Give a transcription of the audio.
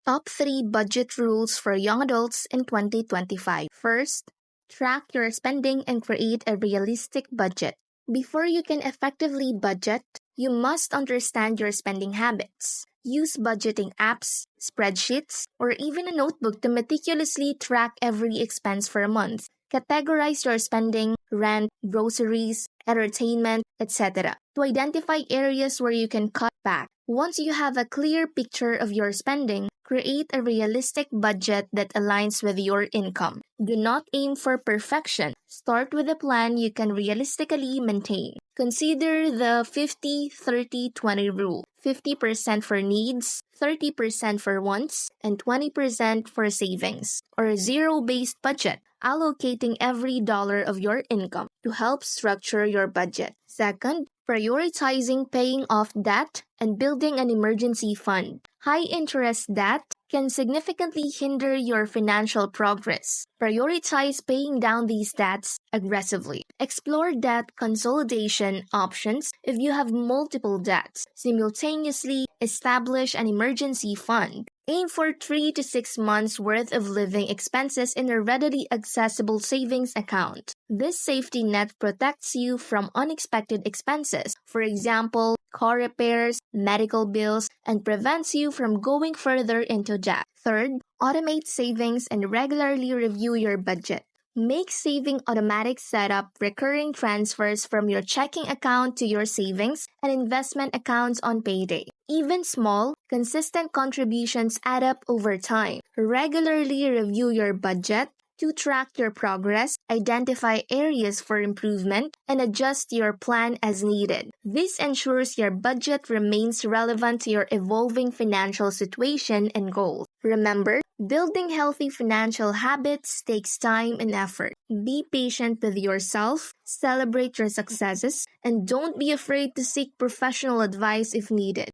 Top 3 budget rules for young adults in 2025. First, track your spending and create a realistic budget. Before you can effectively budget, you must understand your spending habits. Use budgeting apps, spreadsheets, or even a notebook to meticulously track every expense for a month. Categorize your spending, rent, groceries, entertainment, etc., to identify areas where you can cut back. Once you have a clear picture of your spending, create a realistic budget that aligns with your income. Do not aim for perfection. Start with a plan you can realistically maintain. Consider the 50-30-20 rule. 50% for needs, 30% for wants, and 20% for savings, or a zero-based budget, allocating every dollar of your income to help structure your budget. Second, prioritizing paying off debt and building an emergency fund. High-interest debt can significantly hinder your financial progress. Prioritize paying down these debts aggressively. Explore debt consolidation options if you have multiple debts. Simultaneously, establish an emergency fund. Aim for 3 to 6 months' worth of living expenses in a readily accessible savings account. This safety net protects you from unexpected expenses, for example, car repairs, medical bills, and prevents you from going further into debt. Third, automate savings and regularly review your budget. Make saving automatic setup recurring transfers from your checking account to your savings and investment accounts on payday. Even small, consistent contributions add up over time. Regularly review your budget to track your progress, identify areas for improvement, and adjust your plan as needed. This ensures your budget remains relevant to your evolving financial situation and goals. Remember, building healthy financial habits takes time and effort. Be patient with yourself, celebrate your successes, and don't be afraid to seek professional advice if needed.